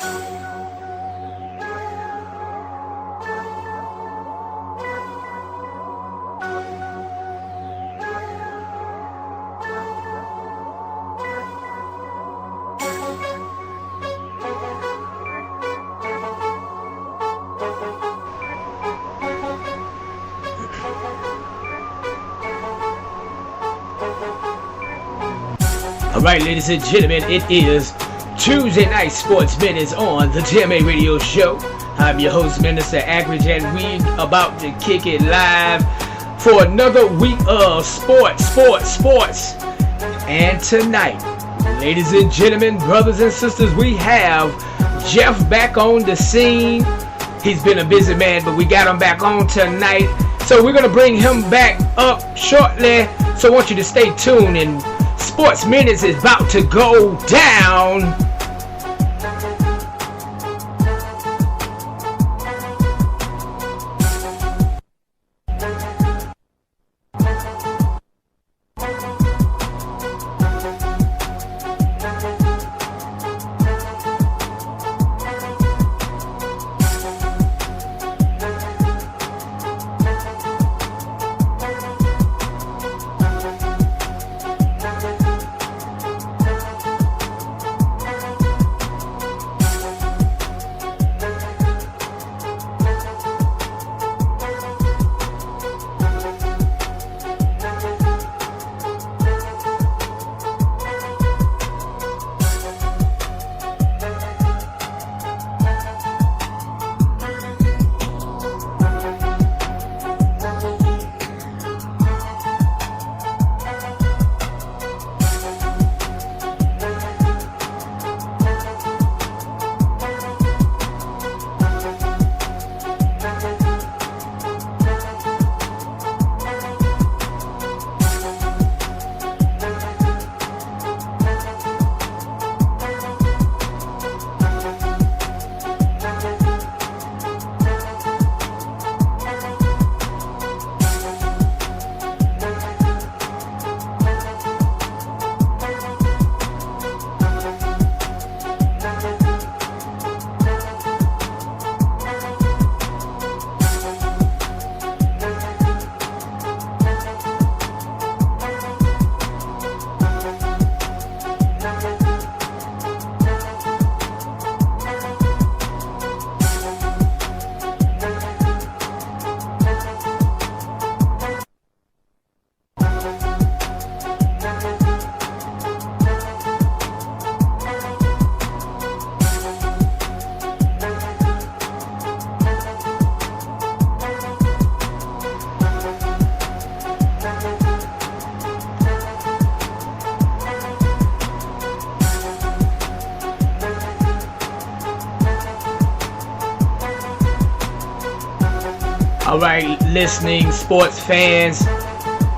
Alright, ladies and gentlemen, it is Tuesday Night Sports Minutes on the TMA Radio Show. I'm your host, Minister Ackridge, and we about to kick it live for another week of sports. And tonight, ladies and gentlemen, brothers and sisters, we have Jeff back on the scene. He's been a busy man, but we got him back on tonight. So we're going to bring him back up shortly. So I want you to stay tuned, and Sports Minutes is about to go down. Alright, listening sports fans,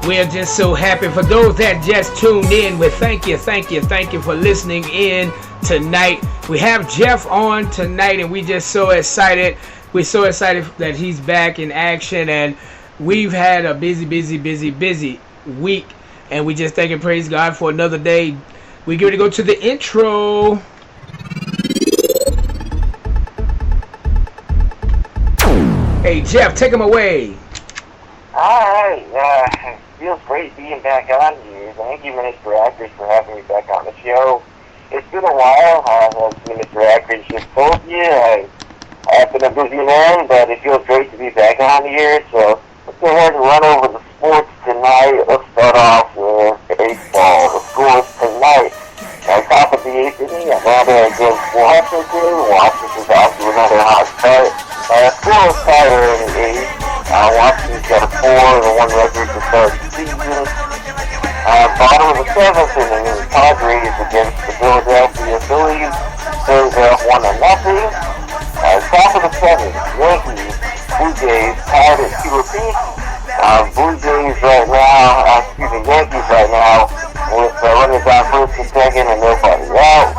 we're just so happy. For those that just tuned in, we thank you for listening in tonight. We have Jeff on tonight, and we just so excited. We're so excited that he's back in action, and we've had a busy week, and we just thank and praise God for another day. We're going to go to the intro. Hey Jeff, take him away. Alright, feels great being back on here. Thank you, Minister Ackridge, for having me back on the show. It's been a while, as Minister Ackridge just told you. I've been a busy man, but it feels great to be back on here. So let's go ahead and run over the sports tonight. Let's start off with baseball. The scores tonight. On top of the 8th inning, Atlanta against Washington. Washington's off to another hot start. Score was tied in the 8th. Washington's got a 4-1 record to start the season. Bottom of the 7th inning, the Padres against the Philadelphia Phillies. Phillies are up 1-0. Top of the 7th, Yankees, Blue Jays tied at 2 apiece. Blue Jays right now, Yankees right now, with runners on first and second and nobody out.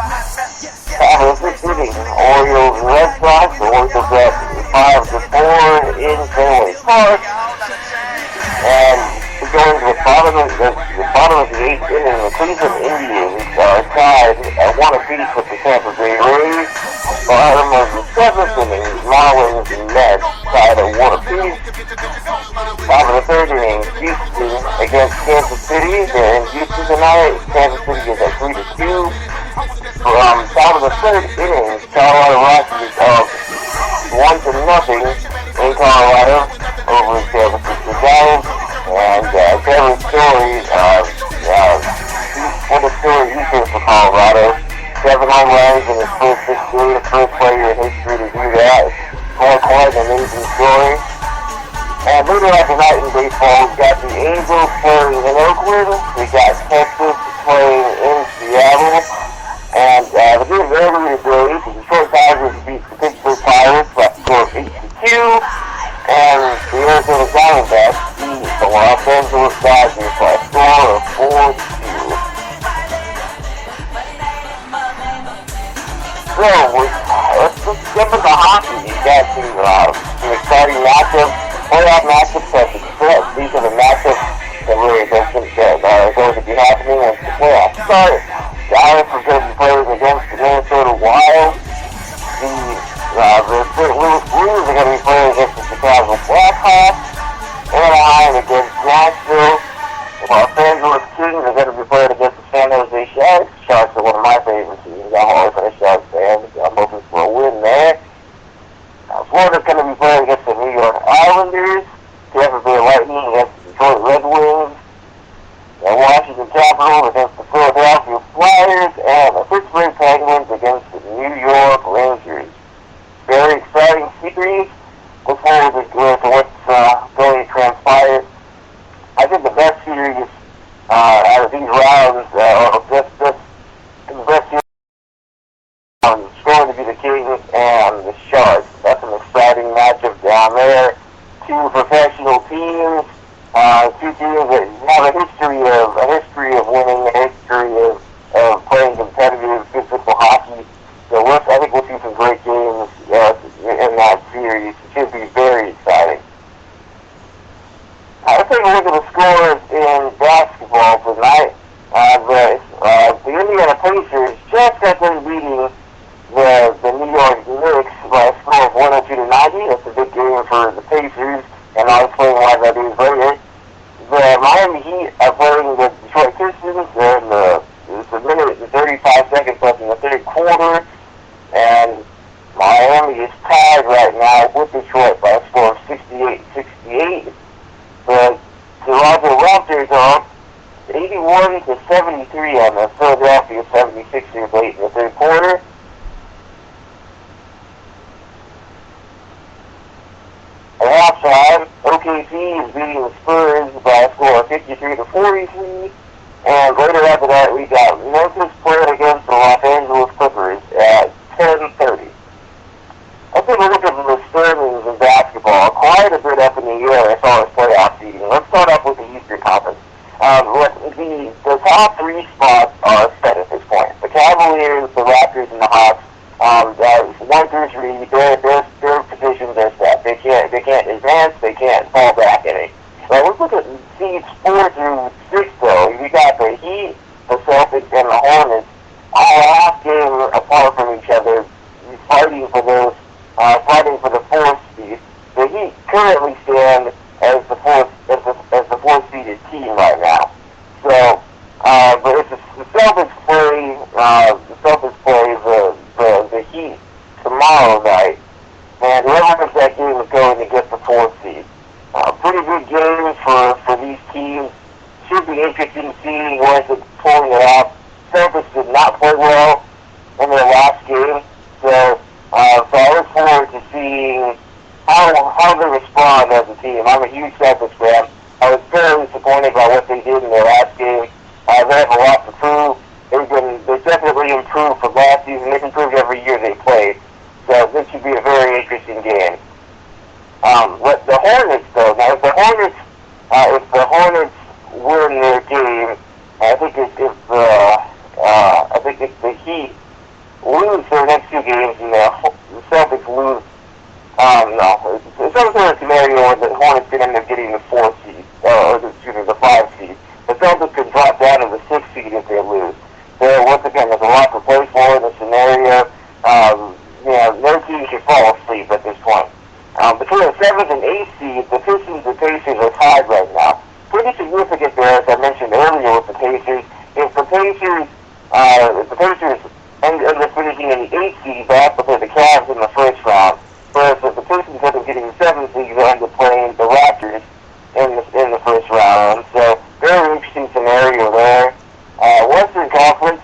Top of the 6th inning, Orioles and Red Sox. The Orioles up 5-4 in Fenway Park. And going to the bottom of the 8th inning, the Cleveland Indians are tied at 1 apiece with the Tampa Bay Rays. bottom of the seventh inning, Marlins and Mets tied at 1 apiece. Top of the third inning, Houston against Kansas City. They're in Houston tonight. Kansas City is at 3-2. From top of the third inning, Colorado Rockies up 1-0 in Colorado over the San Francisco Giants. And Trevor Story, what a story he did for Colorado. 7 home runs in his first 6 games, the first player in history to do that. Quite an amazing story. And later after night in baseball, we've got the Angels playing in Oakland. We got Texas playing in Seattle. And the game earlier today, the Detroit Tigers beat the Pittsburgh Pirates by a score of 8-2. And the Arizona Diamondbacks beat the Los Angeles Dodgers by a score of 4-2. So, let's get into hockey. You got some exciting matchups, playoff matchups. These are the matchups that really are going to be happening once the playoffs start. The Islanders are going to be playing against the Minnesota Wild. The St. Louis Blues are going to be playing against the Chicago Blackhawks. Anaheim against Nashville. The Los Angeles Kings are going to be playing against the San Jose Sharks. Sharks are one of my favorite teams. I'm always a Sharks fan. I'm hoping for a win there. Florida's going to be playing against the New York Islanders. Tampa Bay Lightning against the Detroit Red Wings. The Washington Capitals against the Philadelphia Flyers. And the Pittsburgh Penguins against the New York Rangers. Very exciting series. Look forward to what's going to transpire. I think the best series out of these rounds, the best series is going to be the Kings and the Sharks. That's an exciting matchup down there. Two professional teams, two teams that have a history of winning, a history of playing competitive physical hockey. So I think we'll see some great games in that series. It should be very exciting. Let's take a look at the scores in basketball tonight. The Indiana Pacers just got done beating the New York Knicks by a score of 102-90. That's a big game for the Pacers, and I'll explain why that is later. The Miami Heat are playing the Detroit Pistons, and it's a minute and 35 seconds left in the third quarter, and Miami is tied right now with Detroit by a score of 68-68. The Toronto Raptors are up 81-73 on the Philadelphia 76ers late in the third quarter. At halftime, OKC is beating the Spurs by a score of 53-43. And later after that, we got Memphis playing against the Los Angeles Clippers at 10:30. Let's take a look at the standings in basketball. Quite a bit up in the air as far as playoff seeding. Let's start off with the Eastern Conference. The top three spots are set at this point. The Cavaliers, the Raptors, and the Hawks. 1 through 3, their positions are set. They can't advance. They can't fall back any. Now let's look at seeds 4 through 6 though. We got the Heat, the Celtics, and the Hornets all half game apart from each other, fighting for the 4th seed. The Heat currently stand as the 4th seeded team right now. So, but if the Celtics play the Heat tomorrow night, and whoever wins that game is going to get the 4th seed. Pretty good game for these teams. Should be interesting seeing who ends up pulling it off. Celtics did not play well in their last game, so I look forward to seeing how they respond as a team. I'm a huge Celtics fan. I was very disappointed by what they did in their last game. They have a lot to prove. They've definitely improved from last season. They've improved every year they played. So this should be a very interesting game. With the Hornets, though, now if the Hornets win their game, I think if the Heat lose their next 2 games and the Celtics lose, it's some sort of scenario where the Hornets could end up getting the 4th seed, the 5th seed. The Celtics could drop down to the 6th seed if they lose. So once again, there's a lot to play for in the scenario. Pacers. If the Pacers end up finishing in the 8th seed, they have to play the Cavs in the first round. Whereas if the Pacers end up getting the 7th seed, they end up playing the Raptors in the first round. So very interesting scenario there. Western Conference,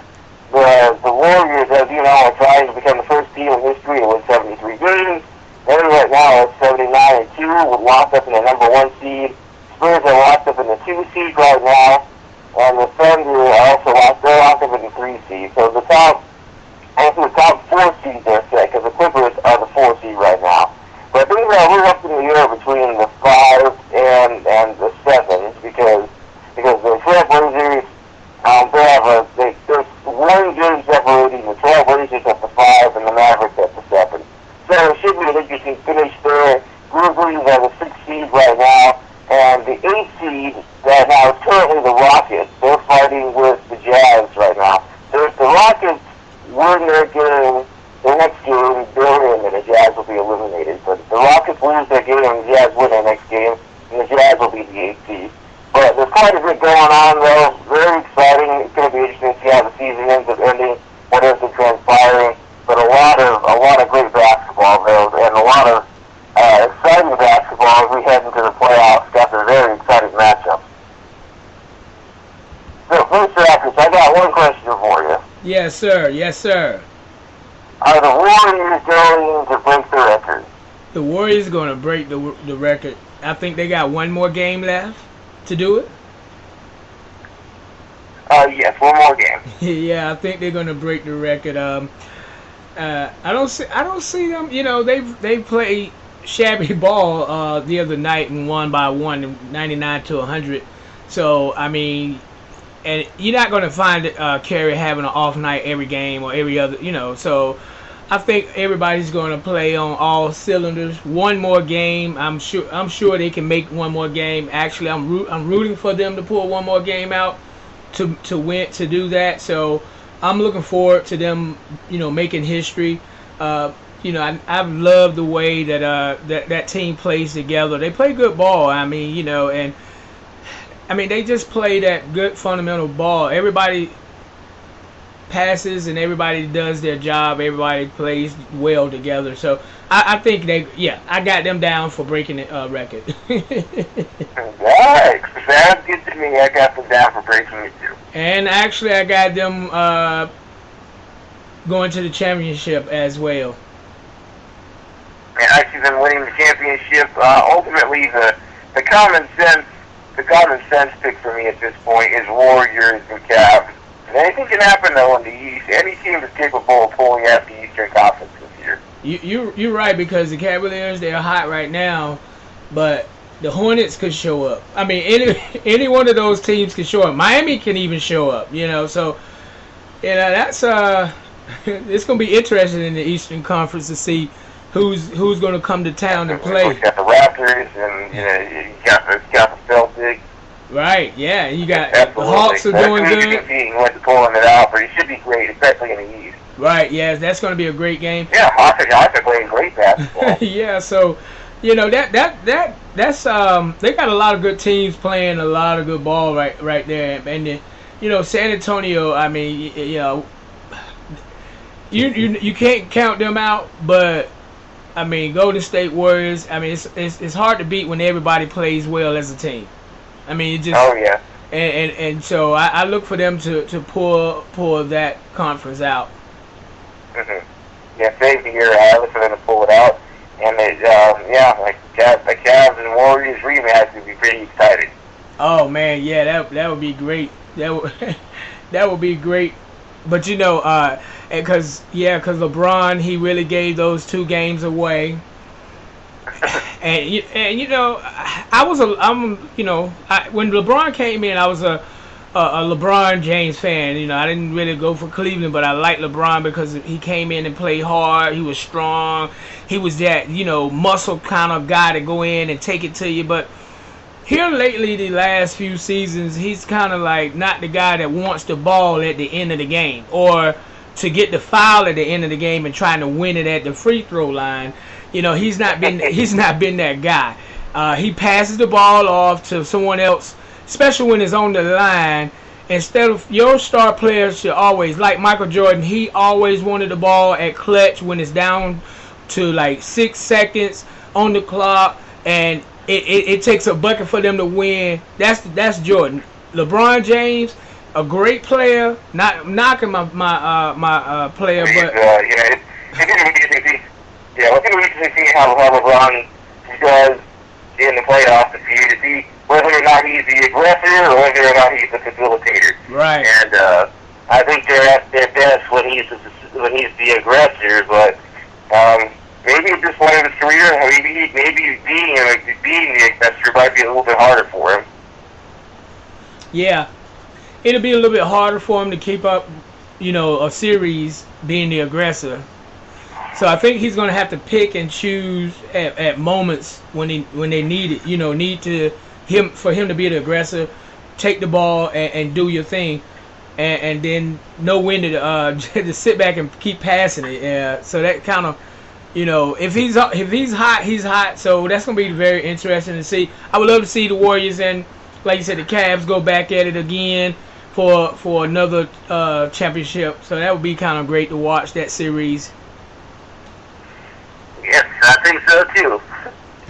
the Warriors, as you know, are trying to become the first team in history to win 73 games. They're right now at 79-2, with locked up in the number 1 seed. Spurs are locked up in the 2 seed right now, and the Thunder are also locked up in the 3 seed. So the top 4 seeds are set, because the Clippers are the 4 seed right now. But I think we're up in the air between the 5 and the 7, because the Trailblazers, there's one game separating the Trailblazers at the 5 and the Mavericks at the 7. So it should be an interesting finish there. Grizzlies are the 6th seed right now, and the 8th seed right now is currently the Rockets. They're fighting with the Jazz right now. So if the Rockets win their next game, they're in, and the Jazz will be eliminated. But if the Rockets lose their game and the Jazz win their next game, then the Jazz will be the 8th seed. But there's quite a bit going on, though. Very exciting. It's going to be interesting to see how the season ends up ending, what ends up transpiring. But a lot of great basketball there, and a lot of exciting basketball as we head into the playoffs. Got some very exciting matchups. So, Mr. Atkins, I got one question for you. Yes, sir. Yes, sir. Are the Warriors going to break the record? The Warriors are going to break the record. I think they got one more game left to do it. Yes, one more game. Yeah, I think they're going to break the record. I don't see them. You know, they played shabby ball the other night and won by 99-100. So I mean, and you're not going to find Curry having an off night every game or every other. You know, so I think everybody's going to play on all cylinders. One more game. I'm sure they can make one more game. Actually, I'm rooting for them to pull one more game out to win, to do that. So I'm looking forward to them, you know, making history. You know, I've loved the way that that team plays together. They play good ball. I mean, you know, and I mean they just play that good fundamental ball. Everybody passes and everybody does their job. Everybody plays well together. So I think I got them down for breaking the record. Alright, sounds good to me. I got them down for breaking it too. And actually, I got them going to the championship as well. And I see them winning the championship. Ultimately, the common sense pick for me at this point is Warriors and Cavs. And anything can happen though in the East. Any team is capable of pulling out the Eastern Conference this year. You're right, because the Cavaliers, they're hot right now, but the Hornets could show up. I mean, any one of those teams can show up. Miami can even show up, you know. So, you know, that's it's going to be interesting in the Eastern Conference to see who's going to come to town to play. You got the Raptors, and you got the Celtics. Right, yeah. You got Absolutely. The Hawks are doing good. He went to pulling it out, but it should be great, especially in the East. Right, yeah, that's going to be a great game. Yeah, Hawks are playing great basketball. Yeah, so you know that's they got a lot of good teams playing a lot of good ball right there, and you know San Antonio. I mean, you know, you can't count them out, but I mean Golden State Warriors. I mean it's hard to beat when everybody plays well as a team. I mean it just. Oh yeah. And so I look for them to pull that conference out. Mm-hmm. Yeah, same here. I look for them to pull it out. And like the Cavs and Warriors rematch would be pretty exciting. Oh man, yeah, that would be great. That would be great. But you know, because LeBron, he really gave those 2 games away. and you know, when LeBron came in, I was a LeBron James fan. You know, I didn't really go for Cleveland, but I liked LeBron because he came in and played hard. He was strong. He was that, you know, muscle kind of guy to go in and take it to you. But here lately, the last few seasons, he's kind of like not the guy that wants the ball at the end of the game or to get the foul at the end of the game and trying to win it at the free throw line. You know, he's not been that guy. He passes the ball off to someone else, especially when it's on the line, instead of your star players should always, like Michael Jordan, he always wanted the ball at clutch when it's down to like 6 seconds on the clock, and it takes a bucket for them to win. That's Jordan. LeBron James, a great player, not knocking my player, but it's going to be interesting to see how LeBron does in the playoffs to see whether or not he's the aggressor or whether or not he's the facilitator. Right. And I think they're at their best when he's the aggressor, but maybe at this point in his career, maybe being the aggressor might be a little bit harder for him. Yeah, it'll be a little bit harder for him to keep up, a series being the aggressor. So I think he's going to have to pick and choose at moments when they need it. For him to be the aggressor, take the ball and do your thing, and then know when to to sit back and keep passing it. So that kind of, if he's hot, he's hot. So that's going to be very interesting to see. I would love to see the Warriors and, like you said, the Cavs go back at it again for another championship. So that would be kind of great to watch that series. Yes, I think so too.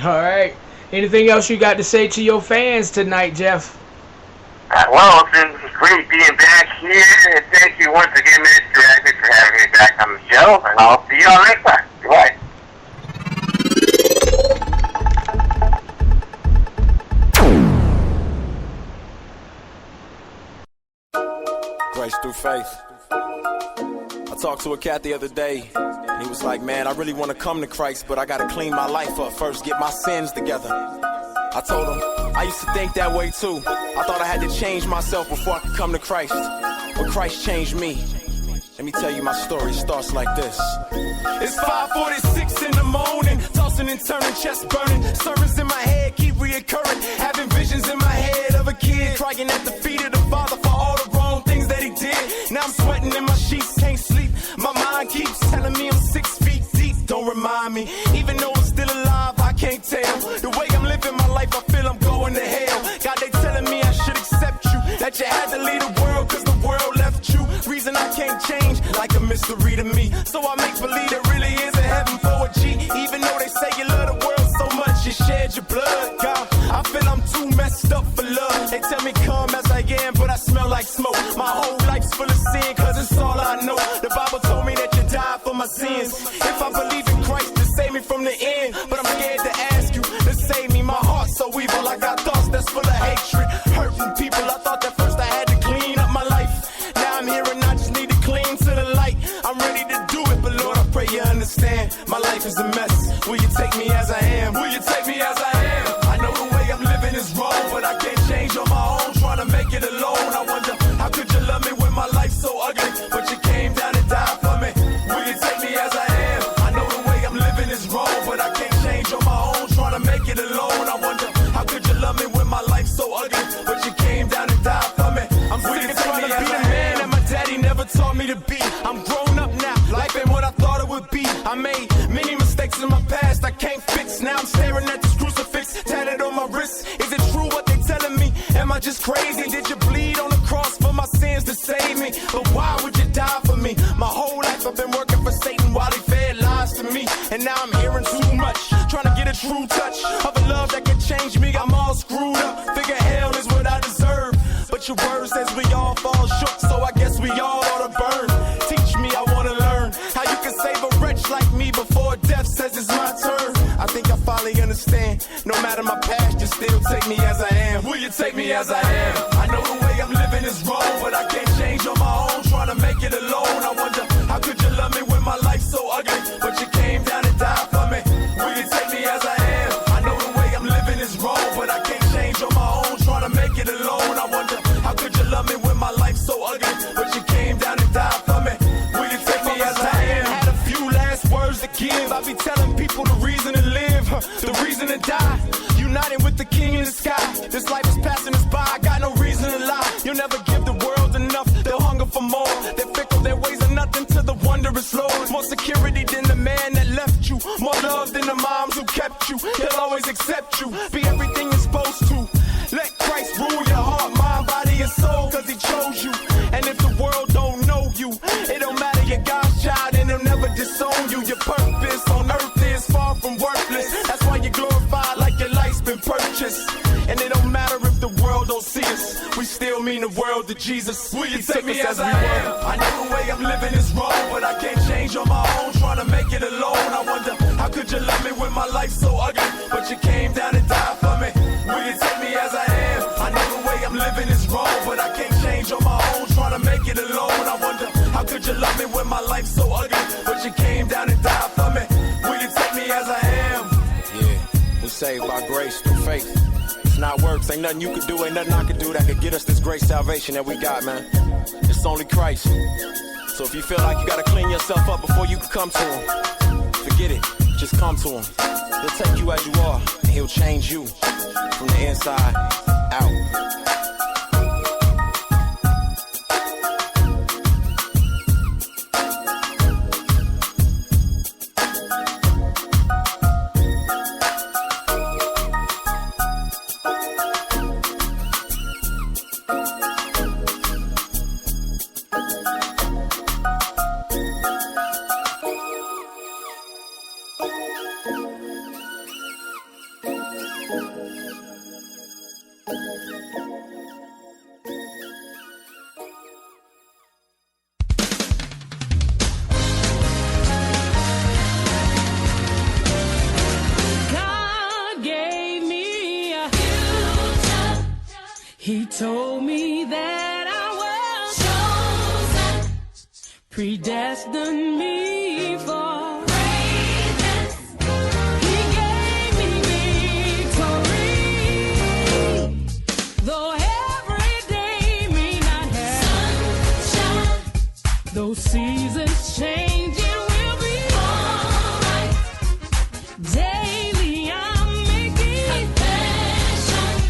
All right. Anything else you got to say to your fans tonight, Jeff? Well, it's been great being back here. And thank you once again, Mr. Agnew, for having me back on the show. And I'll see you all next time. Goodbye. Grace through faith. I talked to a cat the other day, and he was like, man, I really want to come to Christ, but I got to clean my life up first, get my sins together. I told him, I used to think that way too. I thought I had to change myself before I could come to Christ, but Christ changed me. Let me tell you my story, it starts like this. It's 5:46 in the morning, tossing and turning, chest burning. Sermons in my head keep reoccurring, having visions in my head of a kid crying at the feet of the Father for all the wrong things that he did. Now I'm sweating in my sheets, can't sleep. My mind keeps telling me I'm 6 feet deep. Don't remind me, even though I'm still alive, I can't tell. The way I'm living my life, I feel I'm going to hell. God, they telling me I should accept you, that you had to leave the world cause the world left you. Reason I can't change, like a mystery to me. So I make believe there really is a heaven for a G. Even though they say you love the world so much, you shed your blood. God, I feel I'm too messed up for love. They tell me come as I am, but I smell like smoke. My whole life's full of sin, cause it's all I know. The Bible told me that you died for my sins. If I believe in Christ to save me from the end, but I'm scared to ask you to save me. My heart's so evil, I got thoughts that's full of hatred, hurting people. I thought that first I had to clean up my life. Now I'm here and I just need to cling to the light. I'm ready to do it, but Lord, I pray you understand. My life is a mess. Will you take me as I am? Will you take me as I am? I know the way I'm living is wrong, but I can't change on my own. Trying to make it alone. I wonder, how could you love me when my life's so ugly? But you came down and died for me. Will you take me as I am? I know the way I'm living is wrong, but I can't change on my own. Trying to make it alone. I wonder, how could you love me when my life's so ugly? But you came down and died for me. I'm sick of trying to be the man that my daddy never taught me to be. I'm grown up now, life ain't what I thought it would be. I made many mistakes in my past I can't fix. Now I'm staring at this crucifix tatted on my wrist. Is it true what they telling me? Am I just crazy? Did you bleed on the cross for my sins to save me? But why would you die for me? My whole life I've been working for Satan while he fed lies to me. And now I'm hearing too much, trying to get a true touch of a love that can change me. I'm all screwed up, figure hell is what I deserve. But your word says we all fall short, so I guess we all ought to burn. Teach me, I want to learn how you can save a wretch like me before death says it's my turn. I think I finally understand. No matter my past, you still take me as I am. Will you take me as I am? I know the way I'm living is wrong, but I can't change on my own. Trying to make it alone. I wonder, how could you love me when my life's so ugly? But you came down and died for me. Will you take me as I am? I know the way I'm living is wrong, but I can't change on my own. Trying to make it alone. I wonder, how could you love me when my life's so ugly? But you came down and died for me. Will you take me as I am? Had a few last words to give. I be telling people the reason to live, the reason to die. United with the King in the sky. This life is passing us by. I got no reason to lie. You'll never give the world enough. They'll hunger for more. They're fickle. Their ways are nothing to the wondrous Lord. More security than the man that left you. More love than the moms who kept you. He'll always accept you. Be everything you're supposed to. Let Christ rule your heart, mind, body, and soul. Cause he chose Jesus, will you take me as I am? I know the way I'm living is wrong, but I can't change on my own, trying to make it alone. I wonder, how could you love me with my life so ugly, but you came down and died for me? Will you take me as I am? I know the way I'm living is wrong, but I can't change on my own, trying to make it alone. I wonder, how could you love me with my life so ugly, but you came down and died for me? Will you take me as I am? Yeah, we're saved by grace through faith. It's not works, ain't nothing you could do, ain't nothing I could do that could get us this great salvation that we got, man. It's only Christ. So if you feel like you gotta clean yourself up before you can come to him, forget it, just come to him. He'll take you as you are, and he'll change you from the inside out. He told me that I was chosen, predestined me for greatness. He gave me victory, though every day may not have sunshine, though seasons change, it will be alright. Daily I'm making confessions.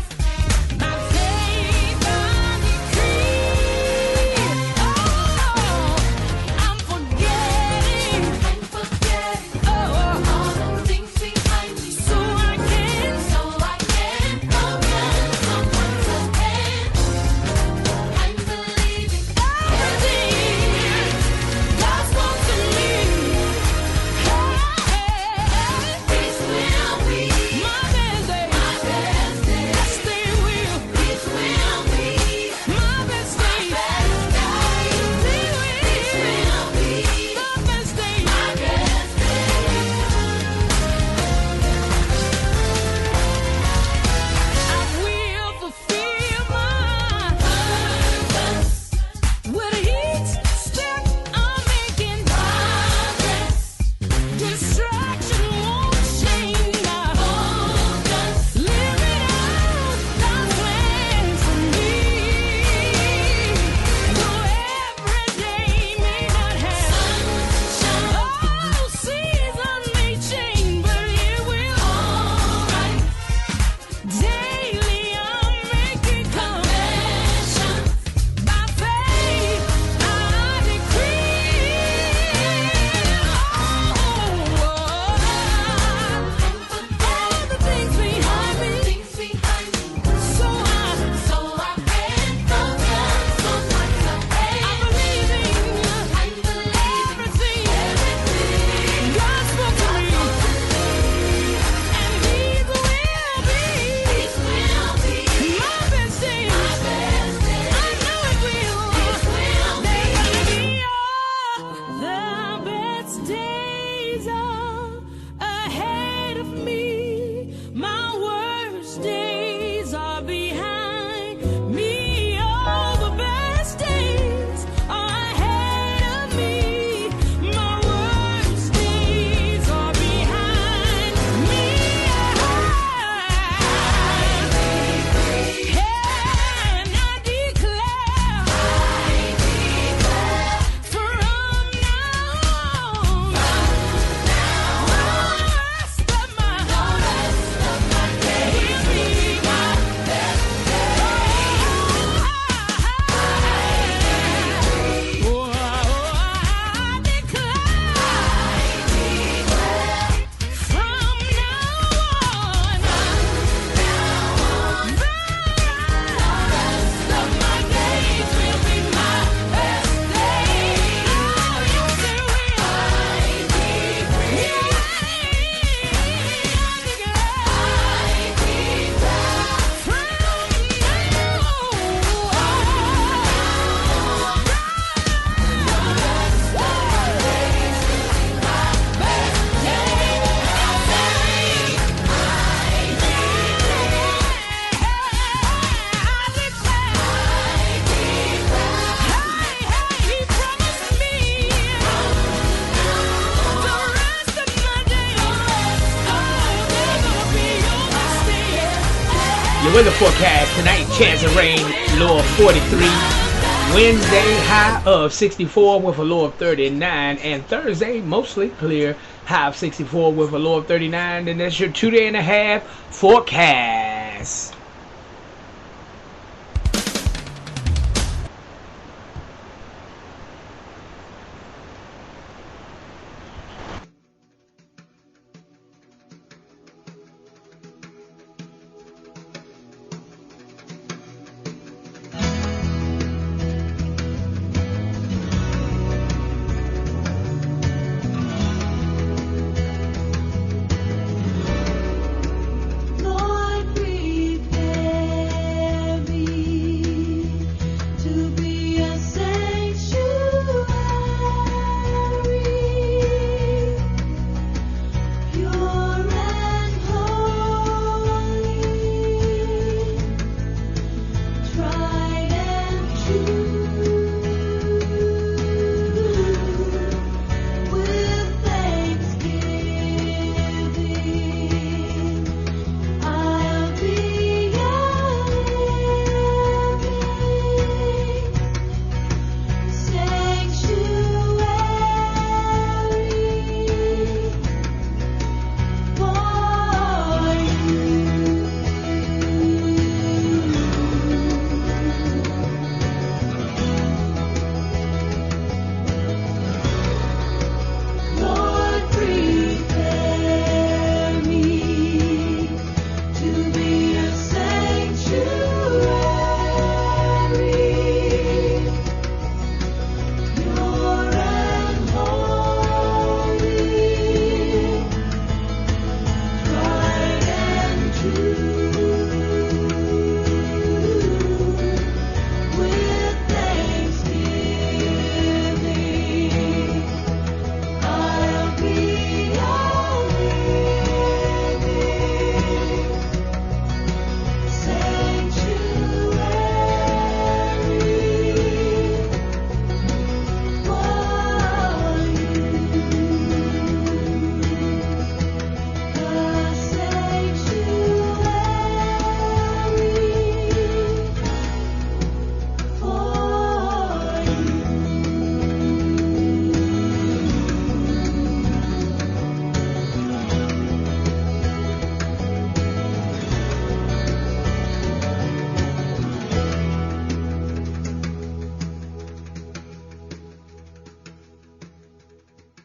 weather forecast tonight, chance of rain, low of 43. Wednesday, high of 64 with a low of 39. And Thursday, mostly clear, high of 64 with a low of 39. And that's your 2 day and a half forecast. Lord, prepare me to be a sanctuary, pure and holy, tried and true. With thanksgiving, I'll be a living sanctuary for you. Lord, prepare me to be a sanctuary, pure and holy, tried and true. With thanksgiving, I'll be a living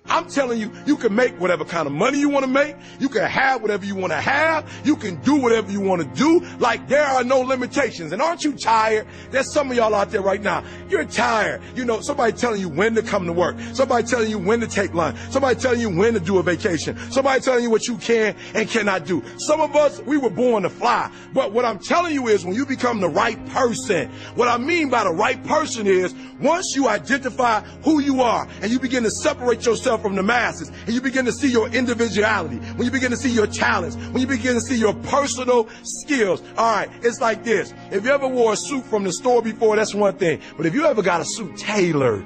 I'm telling you, you can make whatever kind of money you want to make. You can have whatever you want to have. You can do whatever you want to do. Like, there are no limitations. And aren't you tired? There's some of y'all out there right now. You're tired. You know, somebody telling you when to come to work. Somebody telling you when to take lunch. Somebody telling you when to do a vacation. Somebody telling you what you can and cannot do. Some of us, we were born to fly. But what I'm telling you is when you become the right person, what I mean by the right person is once you identify who you are and you begin to separate yourself from the masses and you begin to see your individuality, when you begin to see your talents, when you begin to see your personal skills. All right, it's like this. If you ever wore a suit from the store before, that's one thing. But if you ever got a suit tailored,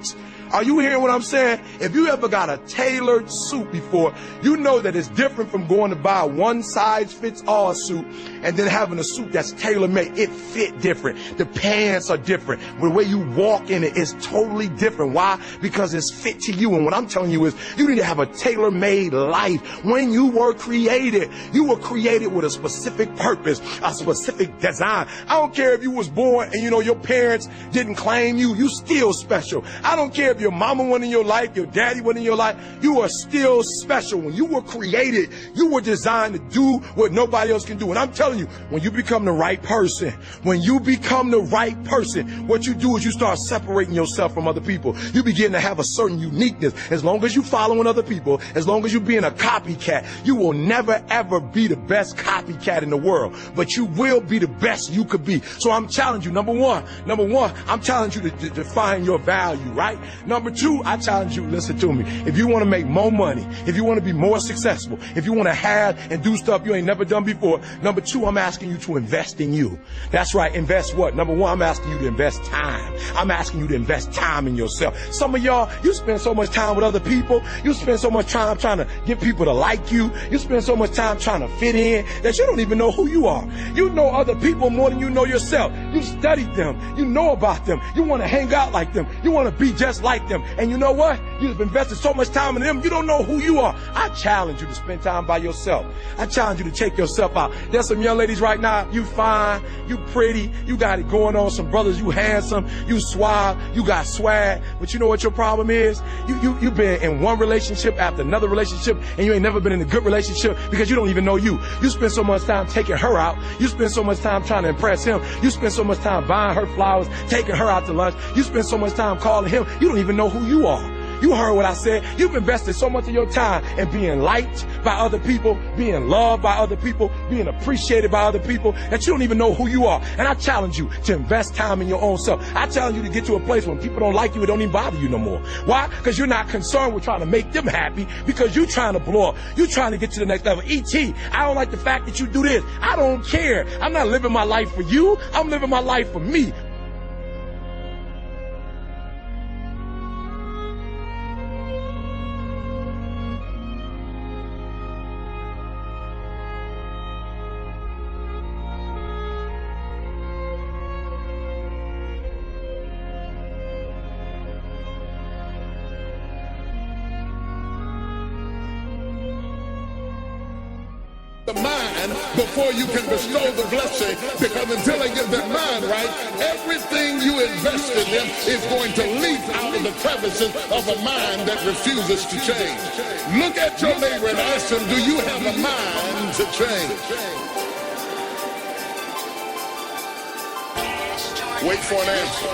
are you hearing what I'm saying? If you ever got a tailored suit before, you know that it's different from going to buy a one-size-fits-all suit and then having a suit that's tailor-made. It fit different. The pants are different. The way you walk in it is totally different. Why? Because it's fit to you. And what I'm telling you is you need to have a tailor-made life. When you were created with a specific purpose, a specific design. I don't care if you was born and, you know, your parents didn't claim you. You still special. I don't care if your mama wasn't in your life, your daddy wasn't in your life, you are still special. When you were created, you were designed to do what nobody else can do. And I'm telling you, when you become the right person, what you do is you start separating yourself from other people. You begin to have a certain uniqueness. As long as you following other people, as long as you being a copycat, you will never ever be the best copycat in the world, but you will be the best you could be. So I'm challenging you, number one, I'm challenging you to define your value, right? Number two, I challenge you, listen to me. If you want to make more money, if you want to be more successful, if you want to have and do stuff you ain't never done before, number two, I'm asking you to invest in you. That's right, invest what? Number one, I'm asking you to invest time. I'm asking you to invest time in yourself. Some of y'all, you spend so much time with other people. You spend so much time trying to get people to like you. You spend so much time trying to fit in that you don't even know who you are. You know other people more than you know yourself. You studied them. You know about them. You want to hang out like them. You want to be just like them. And you know what? You've invested so much time in them, you don't know who you are. I challenge you to spend time by yourself. I challenge you to take yourself out. There's some young ladies right now, you fine, you pretty, you got it going on. Some brothers, you handsome, you suave, you got swag. But you know what your problem is? You've been in one relationship after another relationship, and you ain't never been in a good relationship because you don't even know you. You spend so much time taking her out. You spend so much time trying to impress him. You spend so much time buying her flowers, taking her out to lunch. You spend so much time calling him. You don't even know who you are. You heard what I said. You've invested so much of your time in being liked by other people, being loved by other people, being appreciated by other people, that you don't even know who you are. And I challenge you to invest time in your own self. I challenge you to get to a place when people don't like you, it don't even bother you no more. Why? Because you're not concerned with trying to make them happy, because you're trying to blow up. You're trying to get to the next level. E.T., I don't like the fact that you do this. I don't care. I'm not living my life for you. I'm living my life for me. The mind before you can bestow the blessing, because until they get their mind right, everything you invested in is going to leap out of the crevices of a mind that refuses to change. Look at your neighbor and ask him, do you have a mind to change? Wait for an answer.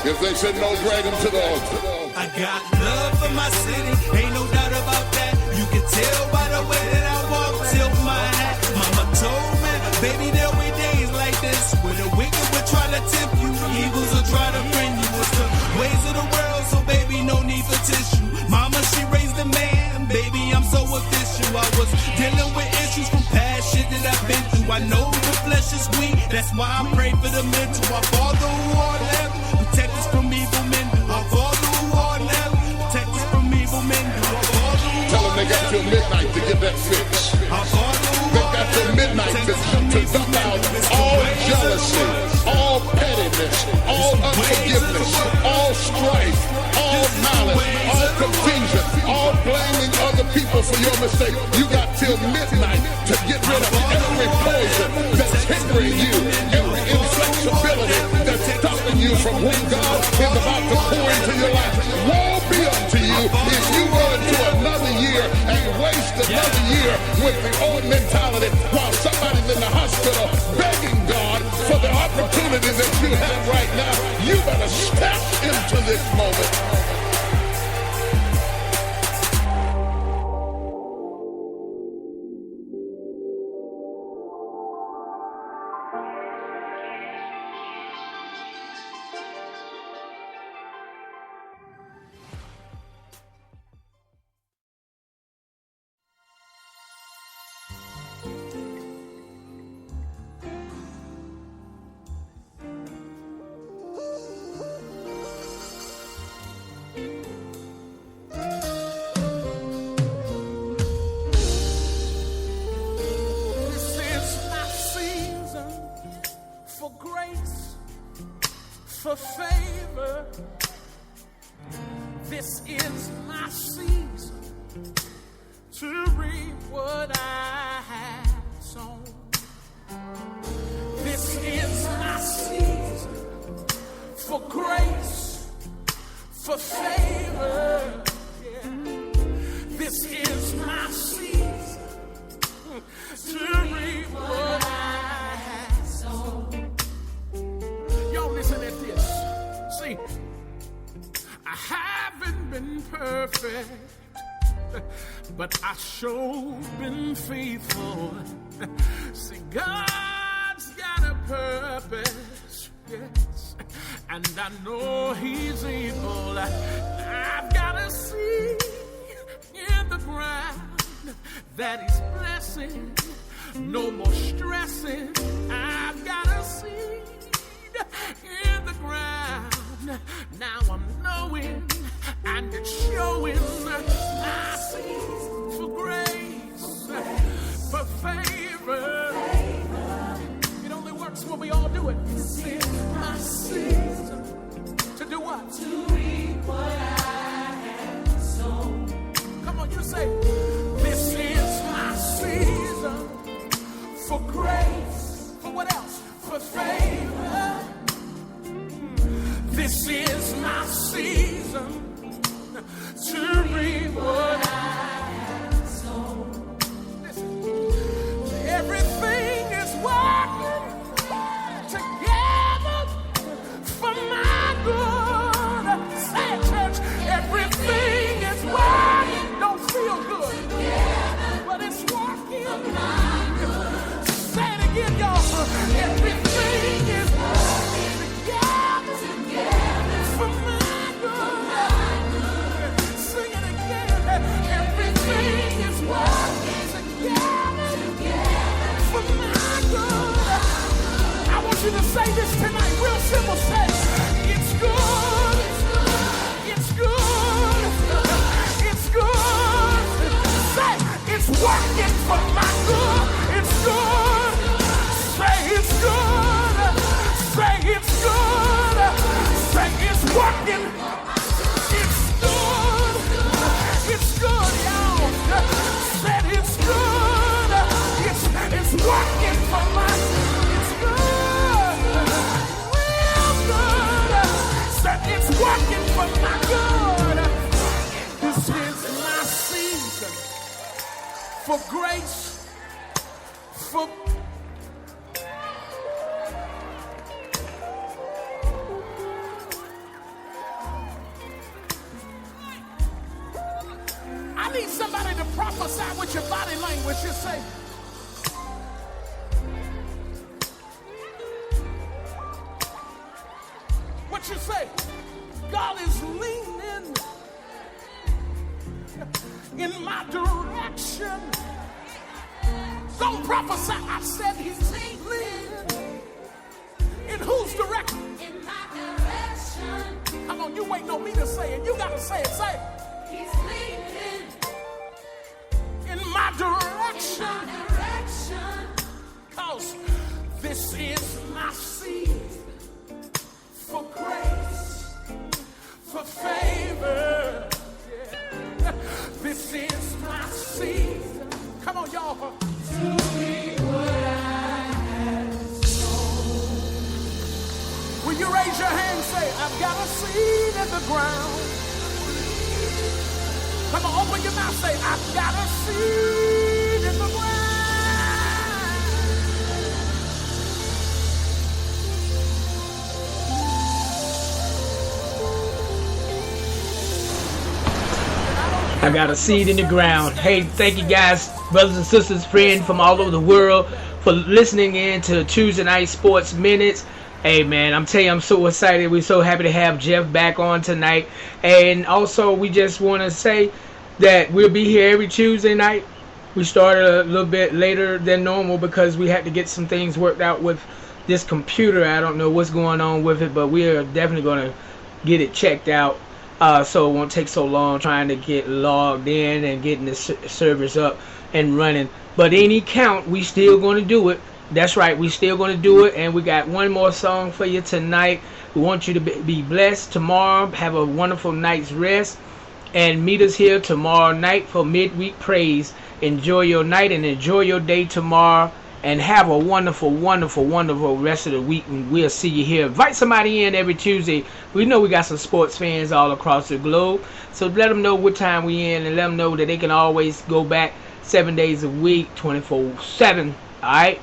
If they said no, drag them to the altar. I got love for my city, ain't no doubt about that. You can tell by the way that I walk, tilt my hat. Mama told me, baby, there'll be days like this where the wicked will try to tempt you, the evils will try to bring you. It's the ways of the world, so baby, no need for tissue. Mama, she raised a man, baby, I'm so official. I was dealing with issues from past shit that I've been through. I know the flesh is weak, that's why I pray for the mental. Our Father who art left, protect us from evil men. Our Father who art left, protect us from evil men. Tell them they got till midnight to get that fixed. They got till midnight to dump out all jealousy, all pettiness, all unforgiveness, all strife, all malice, all confusion, all blaming other people for your mistake. You got till midnight to get rid of every poison that's hindering you, every inflexibility that's stopping you from what God is about to pour into your life. Woe be unto you if you go into another year and waste another year with the old mentality while somebody's in the hospital begging God for the opportunity that you have right now. You better step into this moment. For favor, this is my season to reap what I have sown. This is my season for grace, for favor. Yeah. This is my season to reap what I have sown. Y'all listen at this. See, I haven't been perfect, but I sure been faithful. See, God's got a purpose, yes, and I know he's able. I've got a seed in the ground that he's blessing. No more stressing. I've got a seed in the ground. Now I'm knowing and it's showing. I see for grace, for favor. It only works when we all do it. This is my season to do what? To reap what I have sown. Come on, you say, this is my season for grace. For what else? For favor. This is my season to reap what I have sown. Listen, everything is working together for my good. Say it, church. Everything is working. Don't feel good, but it's working for my good. Say it again, y'all. Everything is working together for my good. Sing it again. Everything is working together for my good. I want you to say this tonight, real simple. Say, it's good. It's good. It's good. Say, it's working for my good. It's good. Say, it's good. Say, it's good. Say, it's working. It's good. It's good, y'all. Said it's good. It's working for my. It's good. Real good. Said it's working for my good. This is my season for grace. For I need somebody to prophesy with your body language. You say, what you say? God is leaning in my direction. Don't prophesy. I said he's leaning. In whose direction? In my direction. Come on, you waiting on me to say it. You gotta say it. Say it. He's leading in my direction. Cause this is my seed for grace, for favor. Yeah. This is my seed. Come on, y'all. To reap what I have sown. Will you raise your hand and say, I've got a seed in the ground. Come on, open your mouth, say, I've got a seed in the ground. I got a seed in the ground. Hey, thank you guys, brothers and sisters, friends from all over the world for listening in to Tuesday Night Sports Minutes. Hey man, I'm telling you, I'm so excited. We're so happy to have Jeff back on tonight. And also, we just want to say that we'll be here every Tuesday night. We started a little bit later than normal because we had to get some things worked out with this computer. I don't know what's going on with it, but we are definitely going to get it checked out. So it won't take so long trying to get logged in and getting the servers up and running. But any count, we still going to do it. That's right, we still going to do it. And we got one more song for you tonight. We want you to be blessed tomorrow. Have a wonderful night's rest. And meet us here tomorrow night for midweek praise. Enjoy your night and enjoy your day tomorrow. And have a wonderful, wonderful, wonderful rest of the week. And we'll see you here. Invite somebody in every Tuesday. We know we got some sports fans all across the globe. So let them know what time we in. And let them know that they can always go back 7 days a week, 24/7. Alright?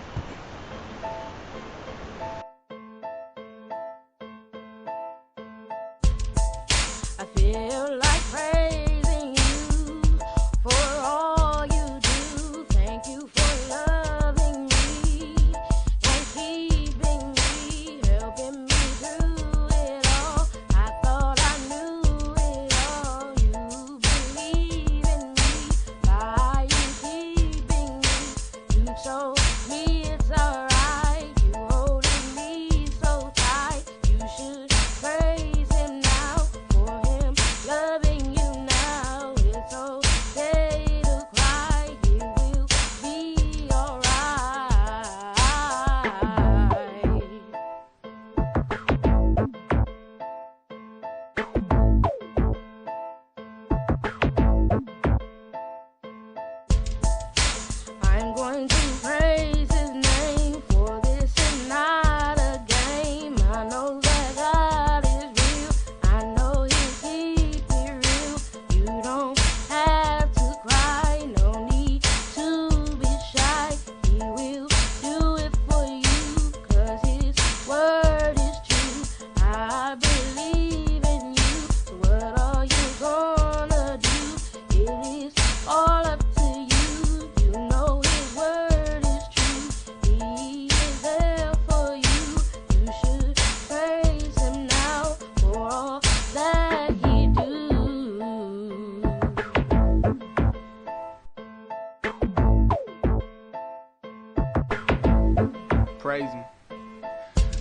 I feel like praising you for all you do. Thank you for loving me and keeping me, helping me through it praise him.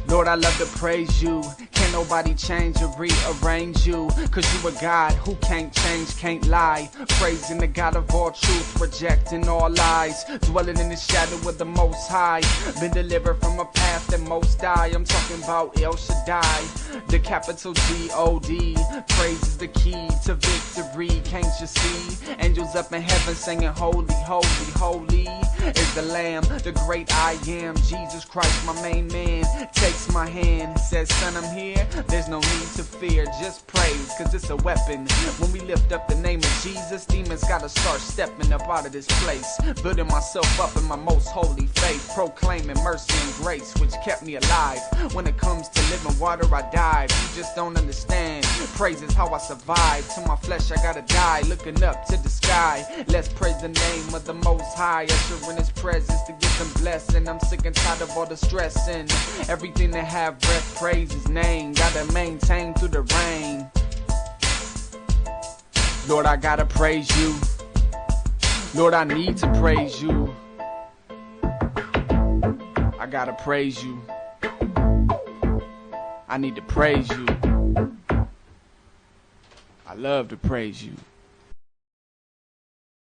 Lord, I love to praise you. Can't nobody change or rearrange you. Cause you a God who can't change, can't lie. Praising the God of all truth, rejecting all lies. Dwelling in the shadow of the Most High. Been delivered from a path that most die. I'm talking about El Shaddai, the capital G-O-D. Praise is the key to victory, can't you see? Angels up in heaven singing holy, holy, holy is the Lamb, the great I am. Jesus Christ, my main man, takes my hand, says, son, I'm here. There's no need to fear, just praise, cause it's a weapon. When we lift up the name of Jesus, demons gotta start stepping up out of this place. Building myself up in my most holy faith, proclaiming mercy and grace, which kept me alive. When it comes to living water, I dive. You just don't understand. Praise is how I survive. To my flesh, I gotta die. Looking up to the sky. Let's praise the name of the Most High. Usher in His presence to give Him blessing. I'm sick and tired of all the stressing. Everything that have breath, praise His name. Gotta maintain through the rain. Lord, I gotta praise you. Lord, I need to praise you. I gotta praise you. I need to praise you. I love to praise you.